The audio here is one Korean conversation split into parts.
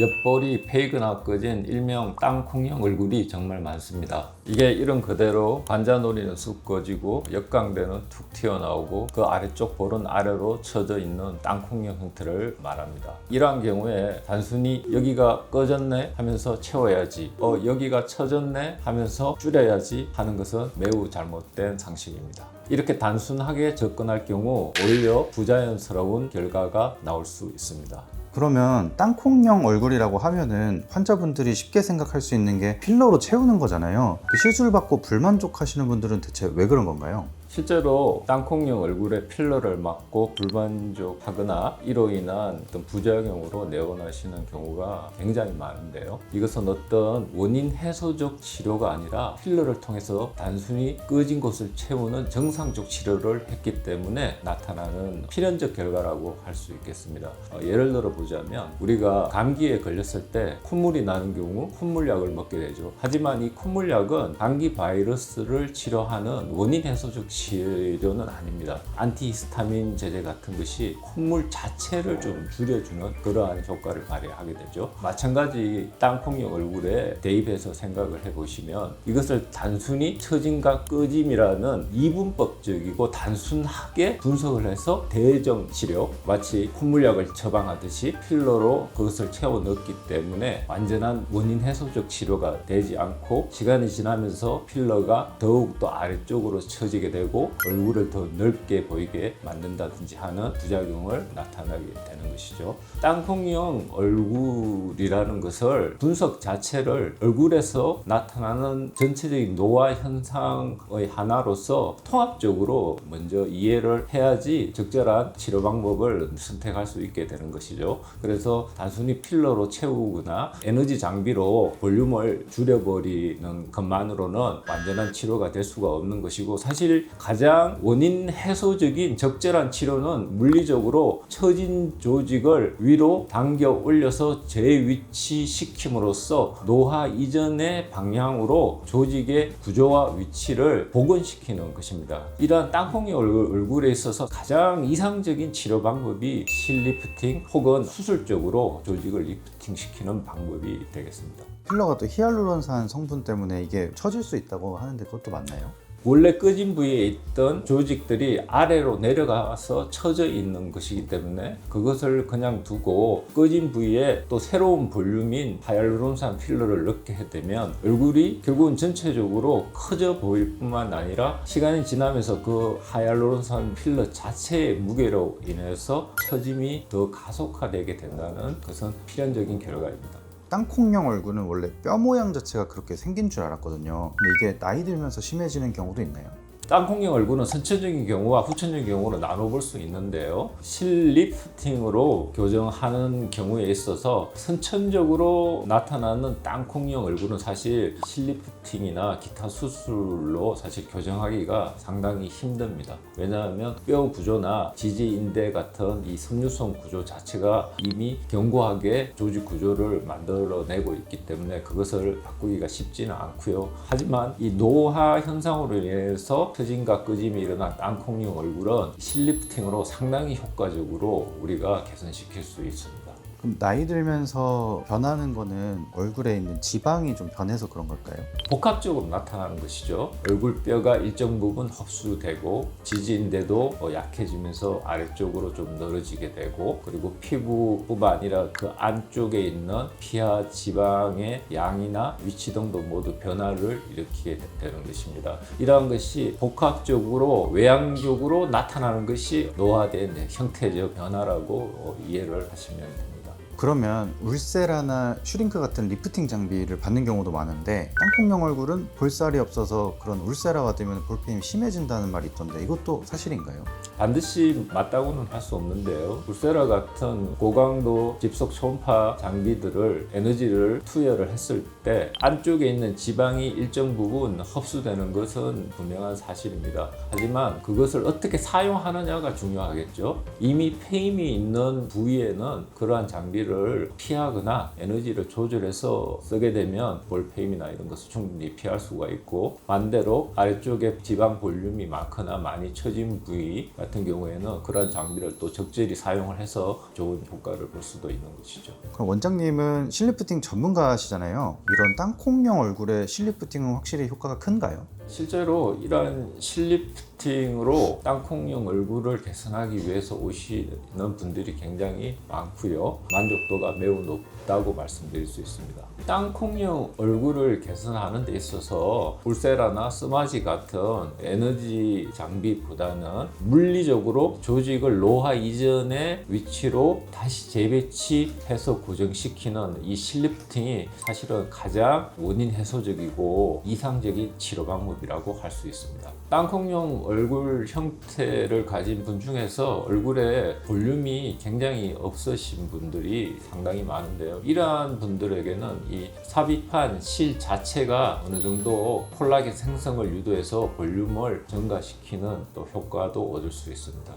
옆볼이 페이그나 꺼진 일명 땅콩형 얼굴이 정말 많습니다. 이게 이런 그대로 관자놀이는 쑥 꺼지고 역광대는 툭 튀어나오고 그 아래쪽 볼은 아래로 처져 있는 땅콩형 형태를 말합니다. 이러한 경우에 단순히 여기가 꺼졌네 하면서 채워야지, 여기가 처졌네 하면서 줄여야지 하는 것은 매우 잘못된 상식입니다. 이렇게 단순하게 접근할 경우 오히려 부자연스러운 결과가 나올 수 있습니다. 그러면 땅콩형 얼굴이라고 하면은 환자분들이 쉽게 생각할 수 있는 게 필러로 채우는 거잖아요. 시술 받고 불만족하시는 분들은 대체 왜 그런 건가요? 실제로 땅콩형 얼굴에 필러를 맞고 불만족하거나 이로 인한 어떤 부작용으로 내원하시는 경우가 굉장히 많은데요. 이것은 어떤 원인 해소적 치료가 아니라 필러를 통해서 단순히 꺼진 곳을 채우는 정상적 치료를 했기 때문에 나타나는 필연적 결과라고 할 수 있겠습니다. 예를 들어 보자면 우리가 감기에 걸렸을 때 콧물이 나는 경우 콧물약을 먹게 되죠. 하지만 이 콧물약은 감기 바이러스를 치료하는 원인 해소적 치료는 아닙니다. 안티히스타민 제제 같은 것이 콧물 자체를 좀 줄여주는 그러한 효과를 발휘하게 되죠. 마찬가지 땅콩형 얼굴에 대입해서 생각을 해보시면 이것을 단순히 처짐과 꺼짐이라는 이분법적이고 단순하게 분석을 해서 대정 치료, 마치 콧물약을 처방하듯이 필러로 그것을 채워 넣기 때문에 완전한 원인 해소적 치료가 되지 않고 시간이 지나면서 필러가 더욱 더 아래쪽으로 처지게 되고 얼굴을 더 넓게 보이게 만든다든지 하는 부작용을 나타나게 되는 것이죠. 땅콩형 얼굴이라는 것을 분석 자체를 얼굴에서 나타나는 전체적인 노화 현상의 하나로서 통합적으로 먼저 이해를 해야지 적절한 치료 방법을 선택할 수 있게 되는 것이죠. 그래서 단순히 필러로 채우거나 에너지 장비로 볼륨을 줄여버리는 것만으로는 완전한 치료가 될 수가 없는 것이고, 사실 가장 원인 해소적인 적절한 치료는 물리적으로 처진 조직을 위로 당겨 올려서 재위치시킴으로써 노화 이전의 방향으로 조직의 구조와 위치를 복원시키는 것입니다. 이러한 땅콩이 얼굴에 있어서 가장 이상적인 치료 방법이 실리프팅 혹은 수술적으로 조직을 리프팅시키는 방법이 되겠습니다. 필러가 또 히알루론산 성분 때문에 이게 처질 수 있다고 하는데 그것도 맞나요? 원래 꺼진 부위에 있던 조직들이 아래로 내려가서 처져 있는 것이기 때문에 그것을 그냥 두고 꺼진 부위에 또 새로운 볼륨인 하이알루론산 필러를 넣게 되면 얼굴이 결국은 전체적으로 커져 보일 뿐만 아니라 시간이 지나면서 그 하이알루론산 필러 자체의 무게로 인해서 처짐이 더 가속화되게 된다는 것은 필연적인 결과입니다. 땅콩형 얼굴은 원래 뼈 모양 자체가 그렇게 생긴 줄 알았거든요. 근데 이게 나이 들면서 심해지는 경우도 있나요? 땅콩형 얼굴은 선천적인 경우와 후천적인 경우로 나눠볼 수 있는데요. 실리프팅으로 교정하는 경우에 있어서 선천적으로 나타나는 땅콩형 얼굴은 사실 실리프팅이나 기타 수술로 사실 교정하기가 상당히 힘듭니다. 왜냐하면 뼈 구조나 지지인대 같은 이 섬유성 구조 자체가 이미 견고하게 조직 구조를 만들어내고 있기 때문에 그것을 바꾸기가 쉽지는 않고요. 하지만 이 노화 현상으로 인해서 처짐과 꺼짐이 일어난 땅콩형 얼굴은 실리프팅으로 상당히 효과적으로 우리가 개선시킬 수 있습니다. 그럼 나이 들면서 변하는 거는 얼굴에 있는 지방이 좀 변해서 그런 걸까요? 복합적으로 나타나는 것이죠. 얼굴 뼈가 일정 부분 흡수되고 지지인대도 약해지면서 아래쪽으로 좀 늘어지게 되고, 그리고 피부뿐만 아니라 그 안쪽에 있는 피하 지방의 양이나 위치 등도 모두 변화를 일으키게 되는 것입니다. 이러한 것이 복합적으로 외향적으로 나타나는 것이 노화된 형태적 변화라고 이해를 하시면 됩니다. 그러면 울세라나 슈링크 같은 리프팅 장비를 받는 경우도 많은데 땅콩형 얼굴은 볼살이 없어서 그런 울세라가 되면 볼페임이 심해진다는 말이 있던데 이것도 사실인가요? 반드시 맞다고는 할 수 없는데요. 울세라 같은 고강도 집속 초음파 장비들을 에너지를 투여를 했을 때 안쪽에 있는 지방이 일정 부분 흡수되는 것은 분명한 사실입니다. 하지만 그것을 어떻게 사용하느냐가 중요하겠죠. 이미 페임이 있는 부위에는 그러한 장비를 피하거나 에너지를 조절해서 쓰게 되면 볼페임이나 이런 것을 충분히 피할 수가 있고, 반대로 아래쪽에 지방 볼륨이 많거나 많이 처진 부위 같은 같은 경우에는 그런 장비를 또 적절히 사용을 해서 좋은 효과를 볼 수도 있는 것이죠. 그럼 원장님은 실리프팅 전문가시잖아요. 이런 땅콩형 얼굴에 실리프팅은 확실히 효과가 큰가요? 실제로 이러한 실리프팅으로 땅콩형 얼굴을 개선하기 위해서 오시는 분들이 굉장히 많고요. 만족도가 매우 높다고 말씀드릴 수 있습니다. 땅콩형 얼굴을 개선하는 데 있어서 울세라나 스마지 같은 에너지 장비보다는 물리적으로 조직을 노화 이전의 위치로 다시 재배치해서 고정시키는 이 실리프팅이 사실은 가장 원인 해소적이고 이상적인 치료 방법이라고 할 수 있습니다. 땅콩형 얼굴 형태를 가진 분 중에서 얼굴에 볼륨이 굉장히 없으신 분들이 상당히 많은데요. 이러한 분들에게는 이 삽입한 실 자체가 어느 정도 콜라겐 생성을 유도해서 볼륨을 증가시키는 또 효과도 얻을 수 있습니다.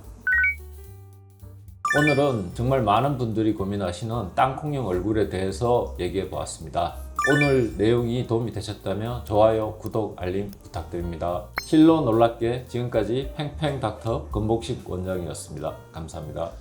오늘은 정말 많은 분들이 고민하시는 땅콩형 얼굴에 대해서 얘기해 보았습니다. 오늘 내용이 도움이 되셨다면 좋아요, 구독, 알림 부탁드립니다. 실로 놀랍게 지금까지 팽팽 닥터 건복식 원장이었습니다. 감사합니다.